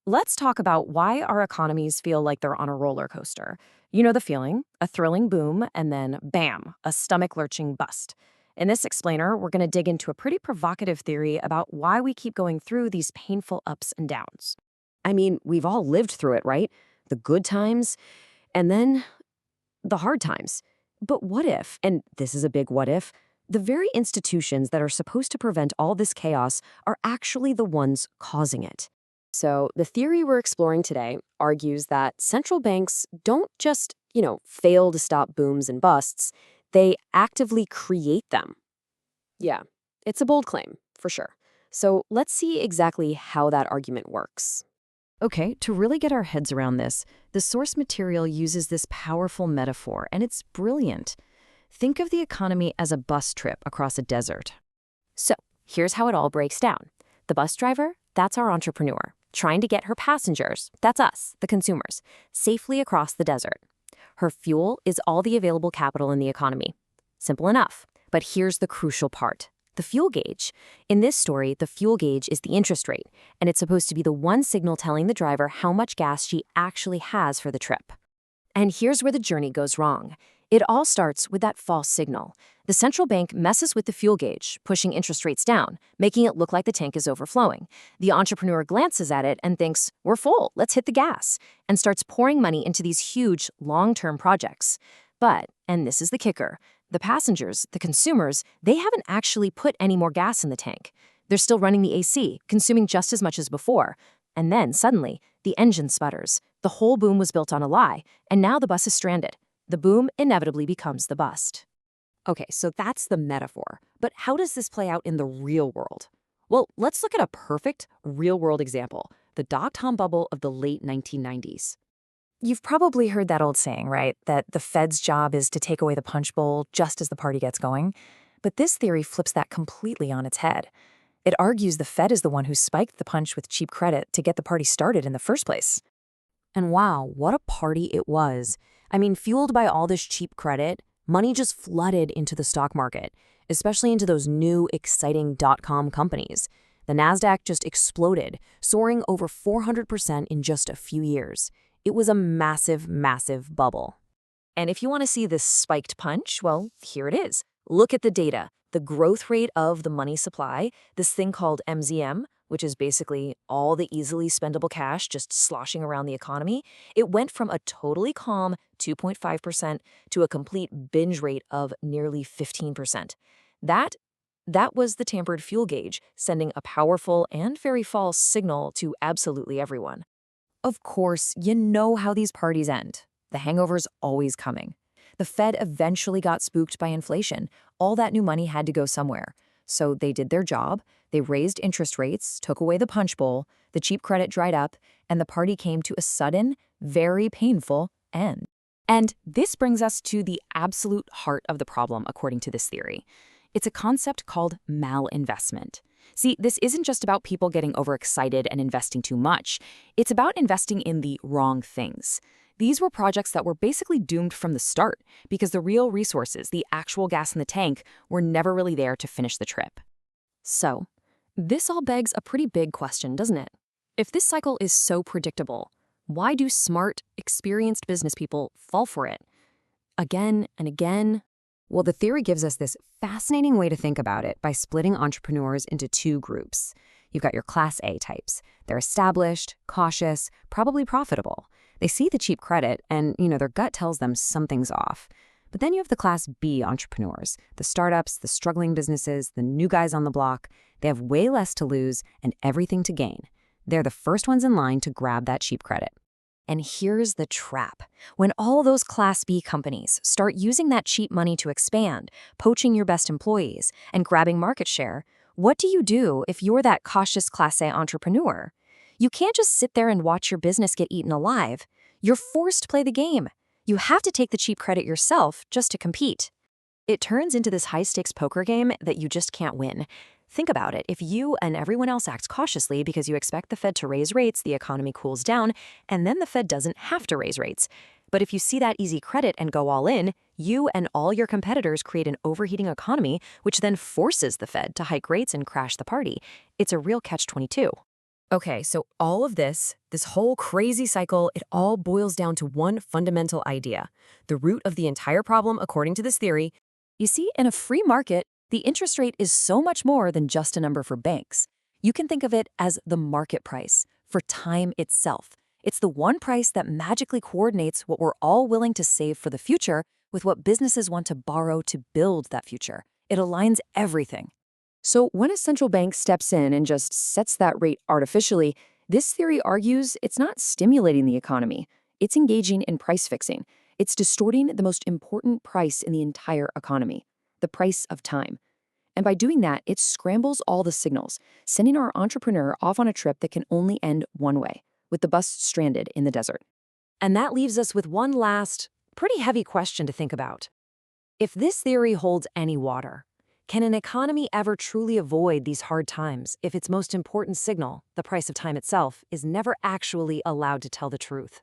Let's talk about why our economies feel like they're on a roller coaster. You know the feeling, a thrilling boom, and then bam, a stomach-lurching bust. In this explainer, we're going to dig into a pretty provocative theory about why we keep going through these painful ups and downs. I mean, we've all lived through it, right? The good times and then the hard times. But what if, and this is a big what if, the very institutions that are supposed to prevent all this chaos are actually the ones causing it? So, the theory we're exploring today argues that central banks don't just, fail to stop booms and busts, they actively create them. Yeah, it's a bold claim, for sure. So, let's see exactly how that argument works. Okay, to really get our heads around this, the source material uses this powerful metaphor, and it's brilliant. Think of the economy as a bus trip across a desert. So, here's how it all breaks down. The bus driver, that's our entrepreneur, trying to get her passengers, that's us, the consumers, safely across the desert. Her fuel is all the available capital in the economy. Simple enough. But here's the crucial part. The fuel gauge. In this story, the fuel gauge is the interest rate, and it's supposed to be the one signal telling the driver how much gas she actually has for the trip. And here's where the journey goes wrong. It all starts with that false signal. The central bank messes with the fuel gauge, pushing interest rates down, making it look like the tank is overflowing. The entrepreneur glances at it and thinks, we're full, let's hit the gas, and starts pouring money into these huge, long-term projects. But, and this is the kicker, the passengers, the consumers, they haven't actually put any more gas in the tank. They're still running the AC, consuming just as much as before. And then, suddenly, the engine sputters. The whole boom was built on a lie, and now the bus is stranded. The boom inevitably becomes the bust. Okay, so that's the metaphor. But how does this play out in the real world? Well, let's look at a perfect real-world example, the dot-com bubble of the late 1990s. You've probably heard that old saying, right? That the Fed's job is to take away the punch bowl just as the party gets going. But this theory flips that completely on its head. It argues the Fed is the one who spiked the punch with cheap credit to get the party started in the first place. And wow, what a party it was. I mean, fueled by all this cheap credit, money just flooded into the stock market, especially into those new, exciting dot-com companies. The Nasdaq just exploded, soaring over 400% in just a few years. It was a massive, massive bubble. And if you want to see this spiked punch, well, here it is. Look at the data. The growth rate of the money supply, this thing called MZM, which is basically all the easily spendable cash just sloshing around the economy, it went from a totally calm 2.5% to a complete binge rate of nearly 15%. That was the tampered fuel gauge, sending a powerful and very false signal to absolutely everyone. Of course, you know how these parties end. The hangover's always coming. The Fed eventually got spooked by inflation. All that new money had to go somewhere. So they did their job. They raised interest rates, took away the punch bowl, the cheap credit dried up, and the party came to a sudden, very painful end. And this brings us to the absolute heart of the problem, according to this theory. It's a concept called malinvestment. See, this isn't just about people getting overexcited and investing too much. It's about investing in the wrong things. These were projects that were basically doomed from the start because the real resources, the actual gas in the tank, were never really there to finish the trip. So, this all begs a pretty big question, doesn't it? If this cycle is so predictable, why do smart, experienced business people fall for it? Again and again. Well, the theory gives us this fascinating way to think about it by splitting entrepreneurs into two groups. You've got your Class A types. They're established, cautious, probably profitable. They see the cheap credit and, their gut tells them something's off. But then you have the Class B entrepreneurs, the startups, the struggling businesses, the new guys on the block. They have way less to lose and everything to gain. They're the first ones in line to grab that cheap credit. And here's the trap. When all those Class B companies start using that cheap money to expand, poaching your best employees, and grabbing market share, what do you do if you're that cautious Class A entrepreneur? You can't just sit there and watch your business get eaten alive. You're forced to play the game. You have to take the cheap credit yourself just to compete. It turns into this high-stakes poker game that you just can't win. Think about it. If you and everyone else acts cautiously because you expect the Fed to raise rates, the economy cools down, and then the Fed doesn't have to raise rates. But if you see that easy credit and go all in, you and all your competitors create an overheating economy, which then forces the Fed to hike rates and crash the party. It's a real catch-22. Okay, so all of this whole crazy cycle, it all boils down to one fundamental idea. The root of the entire problem, according to this theory. You see, in a free market, the interest rate is so much more than just a number for banks. You can think of it as the market price for time itself. It's the one price that magically coordinates what we're all willing to save for the future with what businesses want to borrow to build that future. It aligns everything. So when a central bank steps in and just sets that rate artificially, this theory argues it's not stimulating the economy. It's engaging in price fixing. It's distorting the most important price in the entire economy, the price of time. And by doing that, it scrambles all the signals, sending our entrepreneur off on a trip that can only end one way, with the bus stranded in the desert. And that leaves us with one last, pretty heavy question to think about. If this theory holds any water, can an economy ever truly avoid these hard times if its most important signal, the price of time itself, is never actually allowed to tell the truth?